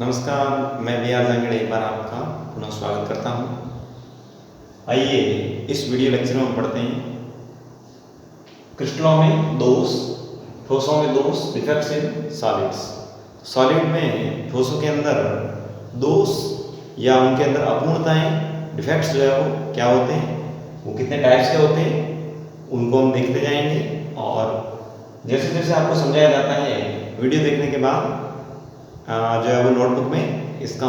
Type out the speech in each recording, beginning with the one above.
नमस्कार, मैं we are Jangad एक बार आपका पुनः स्वागत करता हूँ। आइए इस वीडियो लेक्चर में हम पढ़ते हैं क्रिस्टलों में दोष, ठोसों में दोष, डिफेक्ट्स इन सॉलिड्स। सॉलिड में ठोसों के अंदर दोष या उनके अंदर अपूर्णताएं, डिफेक्ट्स जो है वो क्या होते हैं, वो कितने टाइप्स के होते हैं, उनको हम देखते जाएंगे। और जैसे जैसे आपको समझाया जाता है वीडियो देखने के बाद जो है वो नोटबुक में इसके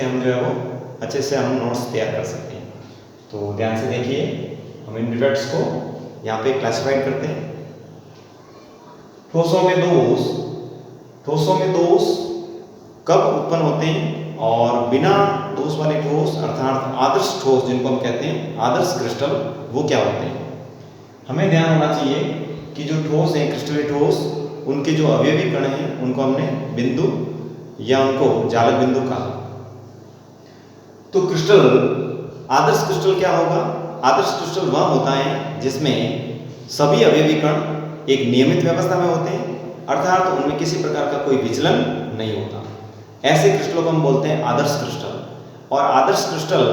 हम जो है वो अच्छे से हम नोट्स तैयार कर सकते हैं। तो ध्यान से देखिए, हम इन डिफेक्ट्स को यहाँ पे क्लासिफाइड करते हैं। ठोसों में दोष, ठोसों में दोष कब उत्पन्न होते हैं और बिना दोष वाले ठोस अर्थात आदर्श ठोस जिनको हम कहते हैं आदर्श क्रिस्टल, वो क्या होते हैं। हमें ध्यान होना चाहिए कि जो ठोस है क्रिस्टलीय ठोस, उनके जो अवयवी कण हैं उनको हमने बिंदु या उनको जालक बिंदु कहा। तो क्रिस्टल, आदर्श क्रिस्टल क्या होगा? आदर्श क्रिस्टल वह होता है जिसमें सभी अवयवी कण एक नियमित व्यवस्था में होते हैं, अर्थात उनमें किसी प्रकार का कोई विचलन नहीं होता। ऐसे क्रिस्टलों को हम बोलते हैं आदर्श क्रिस्टल। और आदर्श क्रिस्टल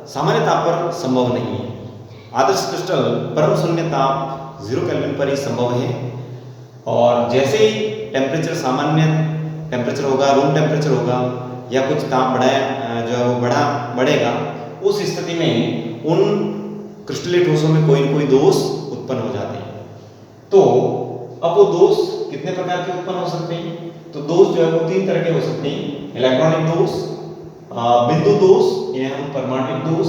सामान्य ताप पर संभव नहीं है। आदर्श क्रिस्टल परम शून्य ताप 0 केल्विन पर ही संभव है। और जैसे ही टेम्परेचर, सामान्य टेम्परेचर होगा, रूम टेम्परेचर होगा या कुछ ताप जो है वो बढ़ेगा, उस स्थिति में उन क्रिस्टलीय ठोसों में कोई न कोई दोष उत्पन्न हो जाते हैं। तो अब वो दोष कितने प्रकार के उत्पन्न हो सकते हैं? तो दोष जो है वो 3 तरह के हो सकते हैं। इलेक्ट्रॉनिक दोष, बिंदु दोष, इन्हें हम परमाणुक दोष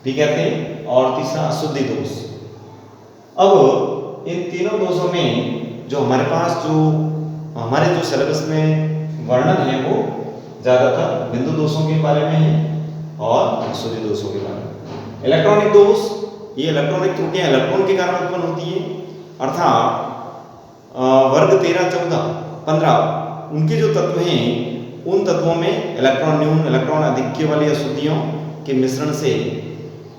भी कहते हैं, और तीसरा अशुद्धि दोष। अब इन तीनों दोषों में जो हमारे पास हमारे जो सिलेबस में वर्णन है वो ज़्यादातर बिंदु दोषों के बारे में है और अशुद्धि दोषों के बारे में। इलेक्ट्रॉनिक दोष, ये इलेक्ट्रॉनिक त्रुटियां इलेक्ट्रॉन के कारण उत्पन्न होती है, अर्थात वर्ग 13, 14, 15 उनके जो तत्व हैं, उन तत्वों में इलेक्ट्रॉन न्यून, इलेक्ट्रॉन अधिक्य वाली अशुद्धियों के मिश्रण से,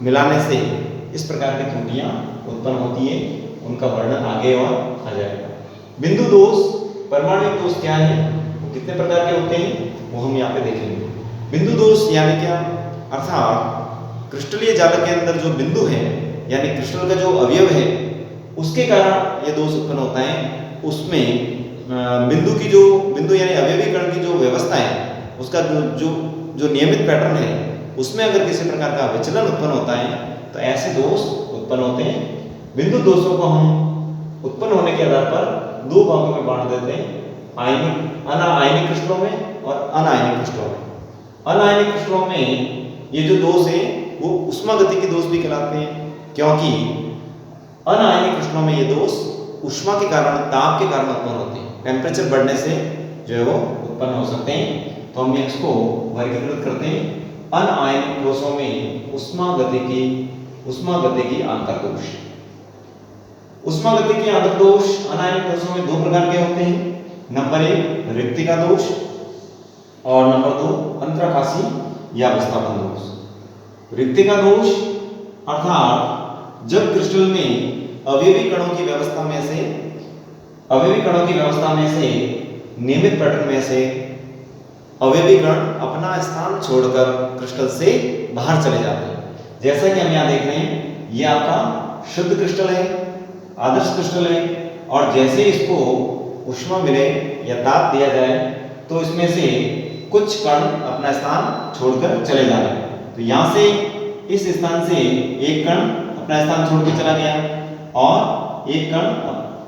मिलाने से इस प्रकार की त्रुटियां उत्पन्न होती है। उनका वर्णन आगे और आ जाएगा। बिंदु दोष, परमाणुक दोष क्या है, वो कितने प्रकार के होते हैं, वो हम यहाँ पे देखेंगे। बिंदु दोष यानी क्या? अर्थात क्रिस्टलीय जालक के अंदर जो बिंदु है, यानी क्रिस्टल का जो अवयव है, उसके कारण ये दोष उत्पन्न होता है। उसमें बिंदु यानी अवयवी कण की जो व्यवस्था है, उसका जो नियमित पैटर्न है, उसमें अगर किसी प्रकार का विचलन उत्पन्न होता है तो ऐसे दोष उत्पन्न होते हैं। बिंदु दोषों को हम उत्पन्न होने के आधार पर 2 भागों में बांट देते हैं, अनायनिक क्रिस्टलों में और अनायनिक क्रिस्टलों में। अनायनिक क्रिस्टलों में ये जो दोष है वो ऊष्मागतिकी दोष भी कहलाते हैं, क्योंकि अनायनिक क्रिस्टलों में ये दोष ऊष्मा के कारण, ताप के कारण उत्पन्न होते हैं। टेम्परेचर बढ़ने से जो है वो उत्पन्न हो सकते हैं। तो हम इसको वर्गीकृत करते हैं। अनायनिक दोषों में ऊष्मागतिकी आंतरदोष। ऊष्मागतिकी आंतरदोष अनायनिक दोषों में 2 प्रकार के होते हैं। नंबर 1 रिक्तिका दोष और नंबर 2 अंतराकाशी या विस्थापन दोष। रिक्तिका दोष अर्थात जब क्रिस्टल में अवयवी कणों की व्यवस्था में से नियमित पैटर्न में से अवयवी कण अपना स्थान छोड़कर क्रिस्टल से बाहर चले जाते हैं। जैसा कि हम यहाँ देख रहे हैं, ये आपका शुद्ध क्रिस्टल है, आदर्श क्रिस्टल है, और जैसे इसको ऊष्मा मिले या ताप दिया जाए तो इसमें से कुछ कण अपना स्थान छोड़कर चले जा रहे हैं। तो यहाँ से, इस स्थान से एक कण अपना स्थान छोड़ के चला गया और एक कण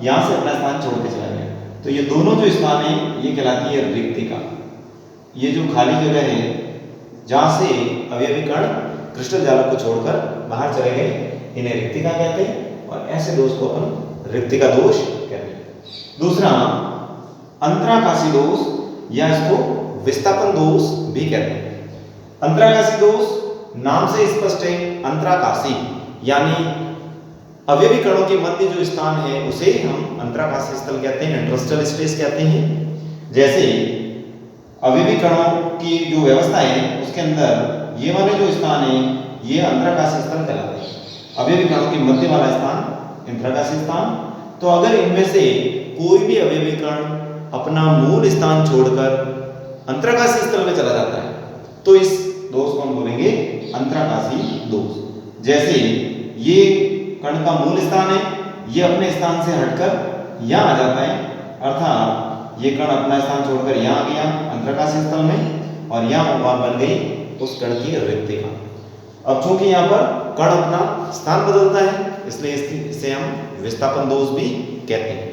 यहाँ से अपना स्थान छोड़ के चला गया। तो ये दोनों जो स्थान है ये कहलाती है रिक्तिका। ये जो खाली जगह है जहाँ से अवयवी कण क्रिस्टल जालक को छोड़कर बाहर चले गए, इन्हें रिक्तिका कहते हैं, और ऐसे दोष को अपन रिक्तिका दोष कहते हैं। दूसरा अंतराकाशी दोष या इसको विस्थापन दोष भी कहते हैं। अंतराकाशी दोष नाम से स्पष्ट है। अंतराकाशी यानी अवयवी कणों के मध्य जो स्थान है उसे हम अंतराकाशी स्थल कहते हैं, इंटरस्टेल स्पेस कहते हैं। जैसे अवयवी कणों की जो व्यवस्था है उसके अंदर ये वाले जो स्थान है ये अंतराकाशी स्थल कहलाते हैं। अवयवी कणों के मध्य वाला स्थान अंतराकाशी स्थान। तो अगर इनमें से कोई भी अवयवी कण अपना मूल स्थान छोड़कर अंतराकाशी स्थल में चला जाता है तो इस दोष को हम बोलेंगे अंतराकाशी दोष। जैसे ये कण का मूल स्थान है, ये अपने स्थान से हटकर यहाँ आ जाता है, अर्थात ये कण अपना स्थान छोड़कर यहाँ आ गया अंतराकाशी स्थल में और यहाँ बन गई उस कण की रिक्तिका। अब चूंकि यहाँ पर कण अपना स्थान बदलता है इसलिए इसे हम विस्थापन दोष भी कहते हैं।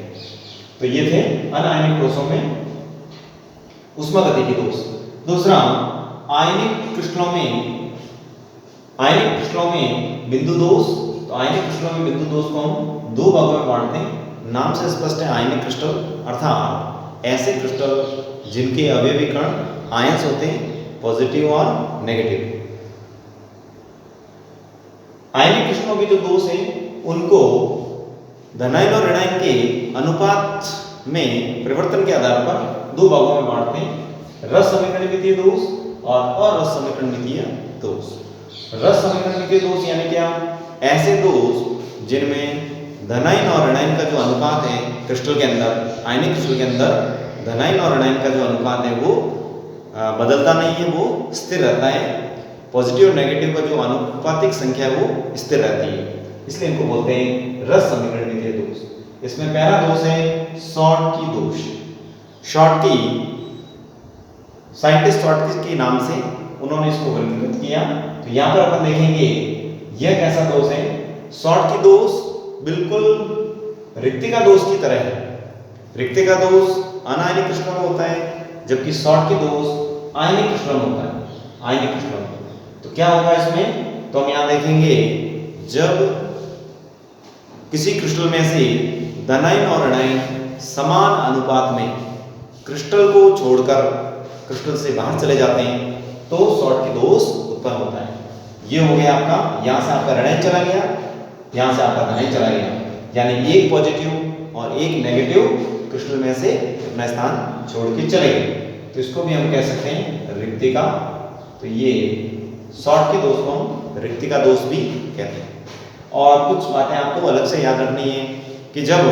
तो ये थे अनायनिक कोशों में ऊष्मागतिकी दोष। दूसरा, आयनिक क्रिस्टलों में बिंदु दोष। तो आयनिक क्रिस्टलों में बिंदु दोष को हम दो भागों में बांटते हैं। नाम से स्पष्ट है, आयनिक क्रिस्टल अर्थात ऐसे क्रिस्टल जिनके अवयवी कण आयंस होते हैं, पॉजिटिव और नेगेटिव। आयनिक क्रिस्टलों के जो दोष हैं उनको धनायन और ऋणायन के अनुपात में परिवर्तन के आधार पर दो भागों में बांटते हैं, रस समीकरणमितीय दोष और अरस समीकरणमितीय दोष। रस समीकरणमितीय दोष यानी क्या? ऐसे दोष जिनमें धनायन और ऋणायन का जो अनुपात है क्रिस्टल के अंदर, आयनिक क्रिस्टल के अंदर धनायन और ऋणायन का जो अनुपात है वो बदलता नहीं है, वो स्थिर रहता है। पॉजिटिव और नेगेटिव का जो अनुपातिक संख्या है वो स्थिर रहती है, इसलिए इनको बोलते हैं रस समीकरणमितीय दोष। इसमें पहला दोष है शॉर्टकी दोष। शॉर्टकी, साइंटिस्ट शॉर्टकी के नाम से उन्होंने इसको वर्गीकृत किया। तो यहाँ पर अपन देखेंगे यह कैसा दोष है। शॉर्टकी दोष बिल्कुल रिक्तिका दोष की तरह है। रिक्तिका दोष अनायनिक क्रिस्टलों में होता है जबकि शॉर्टकी दोष आयनिक क्रिस्टलों में होता है, आयनिक क्रिस्टलों में। तो क्या होगा इसमें, तो हम यहाँ देखेंगे जब किसी क्रिस्टल में से धनायन और ऋणायन समान अनुपात में क्रिस्टल को छोड़कर क्रिस्टल से बाहर चले जाते हैं तो शॉर्टकी दोष उत्पन्न होता है। ये हो गया आपका, यहाँ से आपका ऋणायन चला गया, यहाँ से आपका धनायन चला गया, यानी एक पॉजिटिव और एक नेगेटिव क्रिस्टल में से अपना स्थान छोड़ के चले गए। तो इसको भी हम कह सकते हैं रिक्तिका। तो ये शॉर्टकी दोष को हम रिक्तिका दोष भी कहते हैं। और कुछ बातें आपको अलग से याद रखनी है कि जब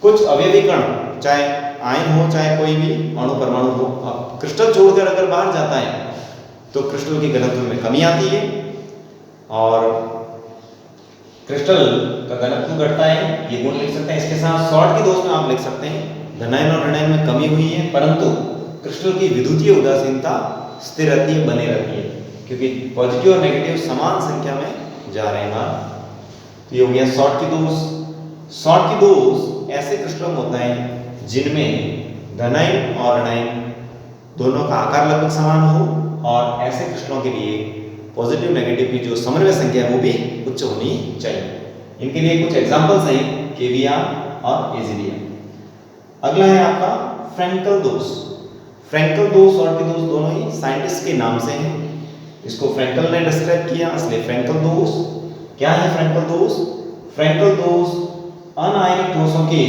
कुछ अवयवी कण, चाहे आयन हो चाहे कोई भी अणु परमाणु हो, अब क्रिस्टल छोड़कर अगर बाहर जाता है तो क्रिस्टल की घनत्व में कमी आती है और क्रिस्टल का घनत्व घटता है, ये गुण लिख सकते हैं। इसके साथ शॉर्टकी दोष में आप लिख सकते हैं धनायन और ऋणायन में कमी हुई है परंतु क्रिस्टल की विद्युतीय उदासीनता स्थिर रहती है, बनी रहती है, क्योंकि पॉजिटिव और नेगेटिव समान संख्या में जा रहे हैं। तो ये हो गया शॉर्टकी दोष। शॉर्टकी दोष ऐसे क्रिस्टलों में होता है जिनमें धनायन और ऋणायन दोनों का आकार लगभग समान हो और ऐसे क्रिस्टलों के लिए पॉजिटिव नेगेटिव की जो समन्वय संख्या है वो भी उच्च होनी चाहिए। इनके लिए कुछ एग्जांपल्स हैं केविया और एजीडिया। अगला है आपका फ्रैंकल दोष। फ्रैंकल दोष और शॉर्टकी दोष दोनों ही साइंटिस्ट के नाम से हैं। इसको फ्रैंकल ने डिस्क्राइब किया, इसलिए फ्रैंकल दोष। क्या है फ्रैंकल दोष? फ्रैंकल दोष अनायनिक दोषों के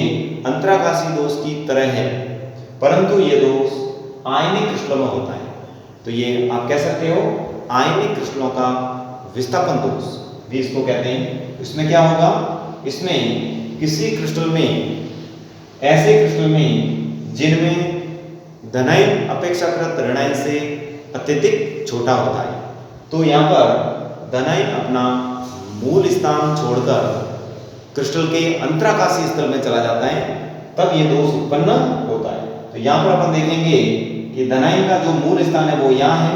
अंतराकाशी दोष की तरह है परंतु ये दोष आयनिक क्रिस्टलों में होता है। तो ये आप कह सकते हो आयनिक क्रिस्टलों का विस्थापन दोष भी इसको कहते हैं। इसमें क्या होगा, इसमें किसी क्रिस्टल में, ऐसे क्रिस्टल में जिनमें धनायन अपेक्षाकृत ऋणायन से अत्यधिक छोटा होता है, तो यहाँ पर धनायन अपना मूल स्थान छोड़कर क्रिस्टल के अंतराकाशी स्थल में चला जाता है, तब ये दोष उत्पन्न होता है। तो यहाँ पर अपन देखेंगे कि धनायन का जो मूल स्थान है वो यहाँ है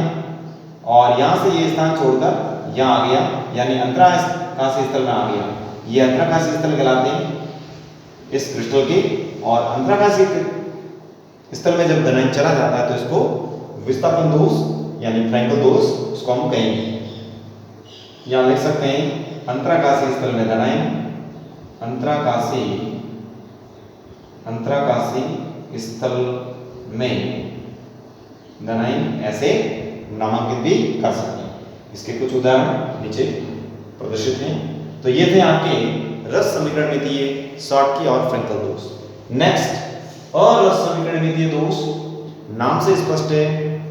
और यहाँ से ये स्थान छोड़कर यहाँ आ गया, यानी अंतराकाशी स्थल में आ गया। ये अंतराकाशी स्थल कहलाते हैं इस क्रिस्टल के। और अंतराकाशी स्थल में जब धनायन चला जाता है तो इसको विस्थापन दोष यानी फ्रैंकल दोष इसको हम कहेंगे। यहाँ लिख सकते हैं अंतराकाशी स्थल में धनायन, अंतराकाशी स्थल में धनायन, ऐसे नामांकित भी कर सकते हैं। इसके कुछ उदाहरण नीचे प्रदर्शित हैं। तो ये थे आपके रस समीकरणमितीय, शॉर्टकी और फ्रैंकल दोष। नेक्स्ट अरस समीकरणमितीय दोष। नाम से स्पष्ट है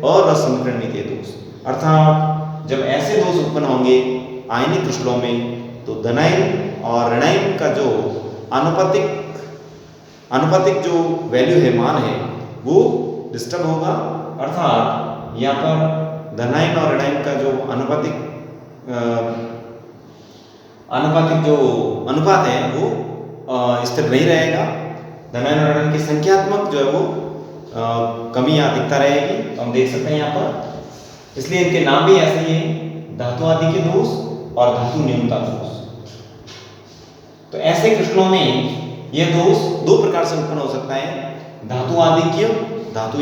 अरस समीकरणमितीय दोष, अर्थात जब ऐसे दोष उत्पन्न होंगे आयनिक क्रिस्टलों में तो धनायन और ऋणायन का जो आनुपातिक आनुपातिक जो वैल्यू है, मान है, वो डिस्टर्ब होगा। अर्थात यहाँ पर धनायन और ऋणायन का जो आनुपातिक जो अनुपात है वो स्थिर नहीं रहेगा। धनायन और ऋणायन की संख्यात्मक जो है वो कमी या अधिकता रहेगी। तो हम देख सकते हैं यहाँ पर, इसलिए इनके नाम भी ऐसे ही हैं, धातु आदि के दोष और धातु न्यूनता दोष। तो ऐसे क्रिस्टलों में यह दोष दो प्रकार से उत्पन्न हो सकता है, धातु आधिक्य, धातु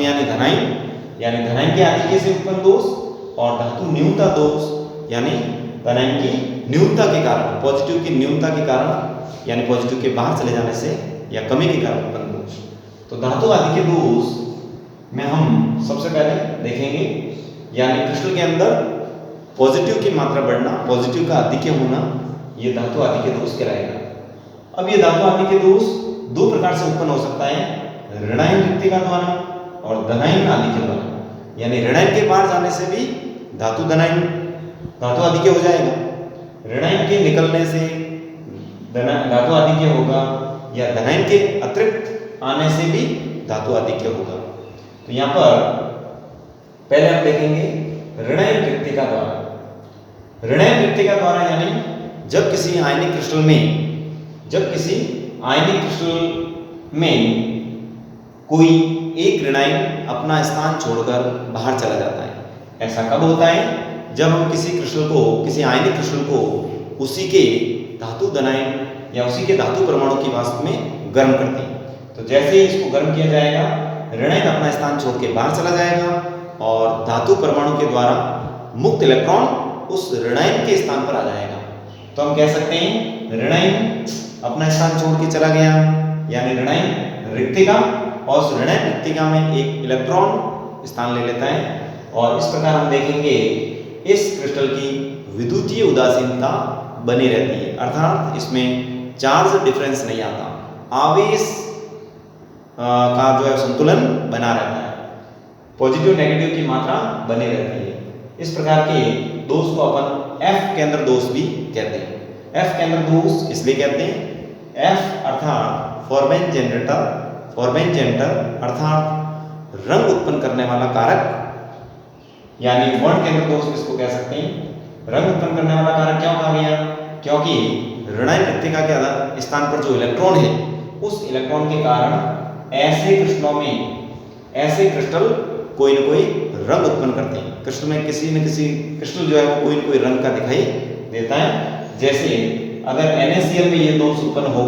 यानी धनायन यानी धनायन के आधिक्य से उत्पन्न दोष, और धातु न्यूनता दोष यानी धनायन की न्यूनता के कारण, पॉजिटिव की न्यूनता के कारण यानी पॉजिटिव के बाहर चले जाने से या कमी के कारण उत्पन्न दोष। तो धातु आधिक्य दोष में हम सबसे पहले देखेंगे, यानी क्रिस्टल के अंदर पॉजिटिव की मात्रा बढ़ना, पॉजिटिव का आधिक्य होना, ये धातु आधिक्य दोष कहलाएगा। अब ये धातु आधिक्य दोष दो प्रकार से उत्पन्न हो सकता है, ऋणायन रिक्तिका द्वारा और धनायन आधिक्य द्वारा। यानी ऋणायन के पार जाने से भी धातु आधिक्य हो जाएगा, ऋणायन के निकलने से धातु आधिक्य होगा, या धनायन के अतिरिक्त आने से भी धातु आधिक्य होगा। तो यहाँ पर पहले हम देखेंगे ऋणायन रिक्तिका द्वारा। ऋणायन रिक्तिका द्वारा यानी जब किसी आयनिक क्रिस्टल में कोई एक ऋणायन अपना स्थान छोड़कर बाहर चला जाता है। ऐसा कब होता है? जब हम किसी आयनिक क्रिस्टल को उसी के धातु धनायन या उसी के धातु परमाणु की वास्तव में गर्म करते हैं। तो जैसे ही इसको गर्म किया जाएगा, ऋणायन अपना स्थान छोड़ के बाहर चला जाएगा और धातु परमाणु के द्वारा मुक्त इलेक्ट्रॉन उस ऋणायन के स्थान पर आ जाएगा। तो हम कह सकते हैं ऋणायन अपना स्थान छोड़ के चला गया, यानी ऋणायन रिक्तिका, और उस ऋणायन रिक्तिका में एक इलेक्ट्रॉन स्थान ले लेता है। और इस प्रकार हम देखेंगे इस क्रिस्टल की विद्युतीय उदासीनता बनी रहती है, अर्थात इसमें चार्ज डिफरेंस नहीं आता, आवेश का जो है संतुलन बना रहता है, पॉजिटिव नेगेटिव की मात्रा बनी रहती है। इस प्रकार के दोष को अपन F केंद्र दोष भी कहते हैं। F केंद्र दोष इसलिए कहते हैं, F अर्थात फॉर्मेंजेंटर अर्थात रंग उत्पन्न करने वाला कारक, यानी वर्ण केंद्र दोष इसको कह सकते हैं। रंग उत्पन्न करने वाला कारक क्यों कहा गया? क्योंकि ऋणायन रिक्तिका के स्थान पर जो इलेक्ट्रॉन है, उस इलेक्ट्रॉन के कारण ऐसे क्रिस्टल कोई न कोई रंग उत्पन्न करते हैं। क्रिस्टल में किसी न किसी क्रिस्टल जो है वो कोई न कोई रंग का दिखाई देता है। जैसे अगर NaCl में ये दोष उत्पन्न हो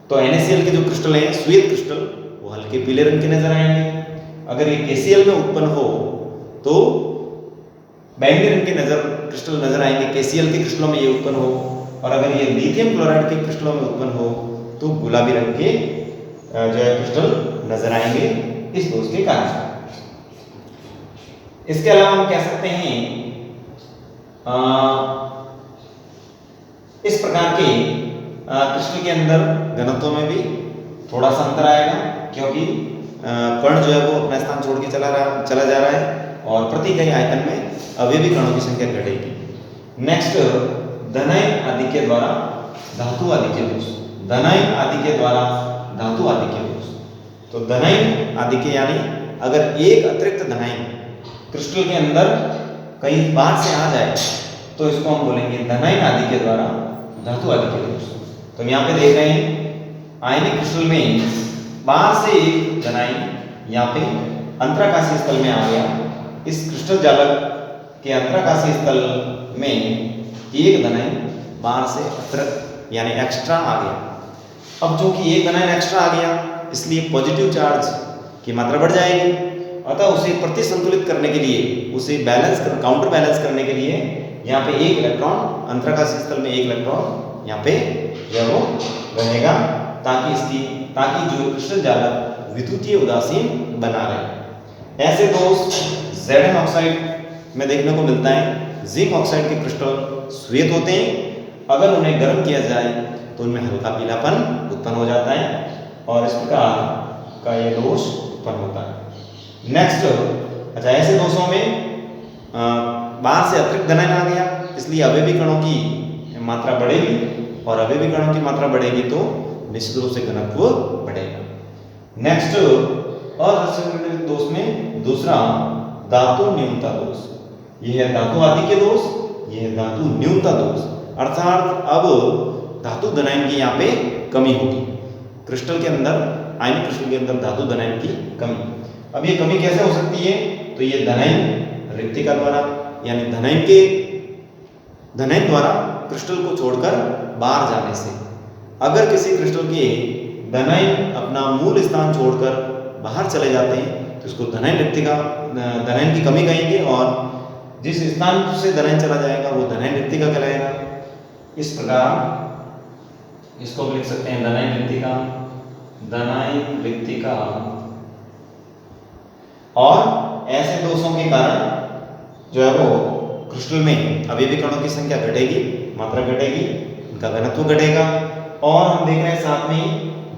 तो NaCl के जो क्रिस्टल हैं, श्वेत क्रिस्टल, वो हल्के पीले रंग के नजर आएंगे। अगर ये KCl में उत्पन्न हो तो बैंगनी रंग के क्रिस्टल नजर आएंगे, KCl के क्रिस्टलों में ये उत्पन्न हो। और अगर ये लिथियम क्लोराइड के क्रिस्टलों में उत्पन्न हो तो गुलाबी रंग के जो है क्रिस्टल नजर आएंगे इस दोष के कारण। इसके अलावा हम कह सकते हैं इस प्रकार के क्रिस्टल के अंदर घनत्व में भी थोड़ा सा अंतर आएगा, क्योंकि कण जो है वो अपना स्थान छोड़ के चला जा रहा है और प्रति इकाई आयतन में अवयवी कणों की संख्या घटेगी। नेक्स्ट, धनायन आधिक्य द्वारा धातु आधिक्य दोष। धनायन आधिक्य द्वारा धातु आधिक्य दोष। तो धनायन आधिक्य यानी अगर एक अतिरिक्त धनायन क्रिस्टल के अंदर कहीं बाहर से आ जाए तो इसको हम बोलेंगे धनायन आधिक्य द्वारा धातु आधिक्य दोष। तो यहाँ पे देख रहे हैं आयनिक क्रिस्टल में बाहर से एक धनायन यहाँ पे अंतराकाशीय स्थल में आ गया। इस क्रिस्टल जालक के अंतराकाशीय स्थल में एक धनायन बाहर से अतिरिक्त यानी एक्स्ट्रा आ गया। अब चूंकि एक धनायन एक्स्ट्रा आ गया, इसलिए पॉजिटिव चार्ज की मात्रा बढ़ जाएगी। अतः उसे प्रतिसंतुलित करने के लिए, उसे काउंटर बैलेंस करने के लिए यहाँ पे एक इलेक्ट्रॉन, अंतराकाशीय स्थल में एक इलेक्ट्रॉन यहाँ पे जो वो रहेगा, ताकि जो क्रिस्टल जालक विद्युतीय उदासीन बना रहे। ऐसे दोष Zn ऑक्साइड में देखने को मिलता है। जिंक ऑक्साइड के क्रिस्टल श्वेत होते हैं, अगर उन्हें गर्म किया जाए तो उनमें हल्का पीलापन उत्पन्न हो जाता है और इस प्रकार का ये दोष उत्पन्न होता है। नेक्स्ट, अच्छा, ऐसे दोषों में बाहर से अतिरिक्त धनायन आ गया, इसलिए अवयवी कणों की मात्रा बढ़ेगी और अवयवी कणों की मात्रा बढ़ेगी तो निश्चित रूप से घनत्व बढ़ेगा। नेक्स्ट असंतुलित दोष में दूसरा धातु न्यूनता दोष। यह है धातु आदि के दोष, यह है धातु न्यूनता दोष। अर्थात अब धातु धनायन की यहाँ पे कमी होगी क्रिस्टल के अंदर, आयनिक क्रिस्टल के अंदर धातु धनायन की कमी। अब ये कमी कैसे हो सकती है? तो ये धनायन रिक्तिका द्वारा, यानी धनायन द्वारा क्रिस्टल को छोड़कर बाहर जाने से। अगर किसी क्रिस्टल के धनायन अपना मूल स्थान छोड़कर बाहर चले जाते हैं तो इसको धनायन रिक्तिका, धनायन की कमी कहेंगे, और जिस स्थान से धनायन चला जाएगा वो धनायन रिक्तिका कहलाएगा। इस प्रकार इसको भी लिख सकते हैं धनायन रिक्तिका, धनायन रिक्तिका। और ऐसे दोषों के कारण जो है वो क्रिस्टल में अवयवी कणों की संख्या घटेगी, मात्रा घटेगी, इनका घनत्व घटेगा। और हम देख रहे हैं साथ में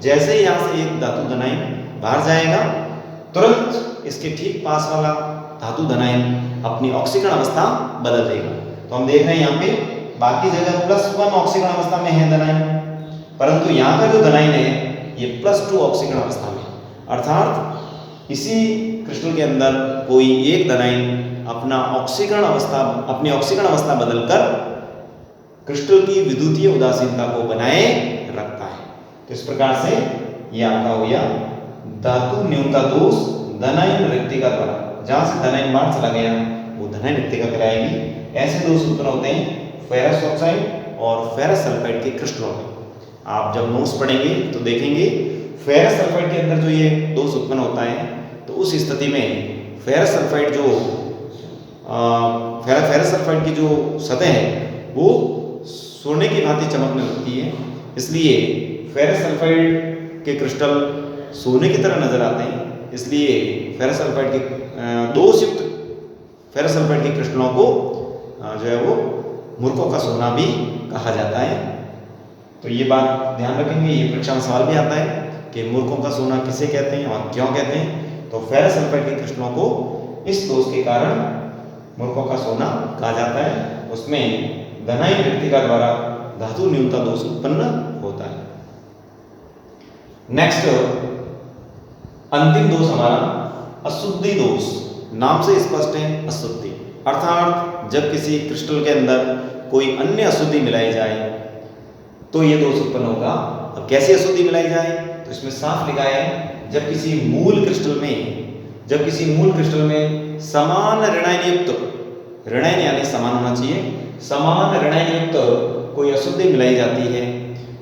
जैसे ही यहाँ से एक धातु धनायन बाहर जाएगा तुरंत इसके ठीक पास वाला धातु धनायन अपनी ऑक्सीकरण अवस्था बदल देगा। तो हम देख रहे हैं यहाँ पे बाकी जगह +1 ऑक्सीकरण अवस्था में है धनायन, परंतु यहाँ का जो धनायन है ये +2 ऑक्सीकरण अवस्था में। अर्थात इसी क्रिस्टल के अंदर कोई एक धनायन अपनी ऑक्सीकरण अवस्था बदलकर क्रिस्टल की विद्युतीय उदासीनता को बनाए रखता है। तो इस प्रकार से ये आपका हो गया धातु न्यूनता दोष धनायन रिक्तिका द्वारा। जहां से धनायन बाहर चला गया वो धनायन रिक्तिका कहलाएगी। ऐसे दोष उत्पन्न होते हैं फेरस ऑक्साइड और फेरस सल्फाइड के क्रिस्टलों में। आप जब नोट्स पढ़ेंगे तो देखेंगे फेरस सल्फाइड के अंदर जो ये दोष उत्पन्न होता है तो उस स्थिति में फेरस सल्फाइड की जो सतह है वो सोने की भांति चमकने लगती है। इसलिए फेरस सल्फाइड के क्रिस्टल सोने की तरह नजर आते हैं। इसलिए फेरस सल्फाइड के दोषयुक्त फेरस सल्फाइड के क्रिस्टलों को जो है वो मूर्खों का सोना भी कहा जाता है। तो ये बात ध्यान रखेंगे, ये परीक्षा में सवाल भी आता है कि मूर्खों का सोना किसे कहते हैं और क्यों कहते हैं। तो फेरस सल्फाइड के क्रिस्टलों को इस दोष के कारण मूर्खों का सोना कहा जाता है। उसमें धनायन रिक्तिका द्वारा धातु न्यूनता दोष उत्पन्न होता है। नेक्स्ट अंतिम दोष हमारा अशुद्धि दोष। नाम से स्पष्ट है अशुद्धि, अर्थात जब किसी क्रिस्टल के अंदर कोई अन्य अशुद्धि मिलाई जाए तो ये दोष उत्पन्न होगा। अब कैसी अशुद्धि मिलाई जाए तो इसमें साफ लिखा है जब किसी मूल क्रिस्टल में समान ऋणायन युक्त, ऋणायन यानी समान होना चाहिए, समान ऋणायन युक्त कोई अशुद्धि मिलाई जाती है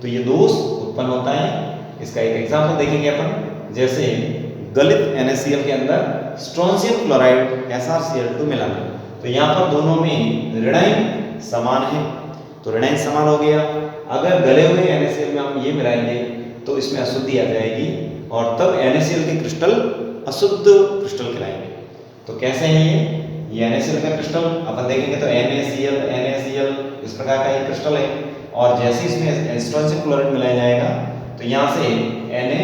तो ये दोष उत्पन्न होता है। इसका एक एग्जांपल देखेंगे अपन, जैसे गलित NaCl के अंदर स्ट्रोंशियम क्लोराइड SrCl2 मिलाना। तो यहाँ पर दोनों में ऋणायन समान है तो ऋणायन समान हो गया। अगर गले हुए NaCl में हम ये मिलाएंगे तो इसमें अशुद्धि आ जाएगी और तब NaCl के क्रिस्टल अशुद्ध क्रिस्टल कहलाएंगे। तो कैसे है ये NaCl का क्रिस्टल अपन देखेंगे तो NaCl इस प्रकार का एक क्रिस्टल है और जैसे इसमें स्ट्रोंशियम क्लोराइड मिलाया जाएगा तो यहाँ से Na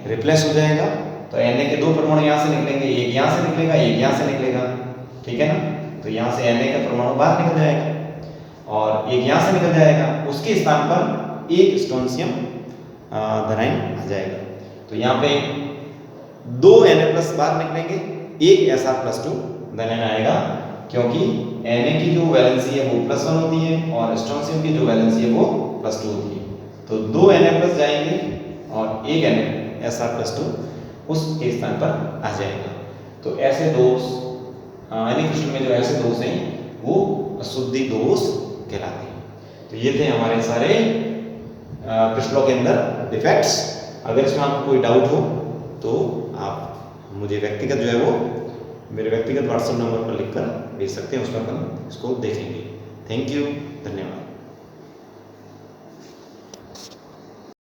रिप्लेस हो जाएगा। तो Na के दो परमाणु यहाँ से निकलेंगे, एक यहाँ से निकलेगा, एक यहाँ से निकलेगा, ठीक है ना। तो यहाँ से Na का परमाणु बाहर निकल जाएगा और एक यहाँ से निकल जाएगा, उसके स्थान पर एक स्ट्रोंशियम धनायन आ जाएगा। तो यहाँ पे दो Na+ बाहर निकलेंगे, एक Sr+2 धनायन आएगा, क्योंकि Na की जो वैलेंसी है वो +1 होती है और स्ट्रोंशियम की जो वैलेंसी है वो +2 होती है। तो दो Na+ जाएंगे और एक Sr+2 उसके स्थान पर आ जाएगा। तो ऐसे दोष आयनिक क्रिस्टल में जो ऐसे दोष हैं वो अशुद्धि दोष कहलाते हैं। तो ये थे हमारे सारे क्रिस्टलों के अंदर डिफेक्ट्स। अगर इसमें आपको कोई डाउट हो तो आप मुझे व्यक्तिगत जो है वो मेरे व्यक्तिगत व्हाट्सएप नंबर पर लिखकर भेज सकते हैं, उसमें अपन इसको देखेंगे। थैंक यू, धन्यवाद।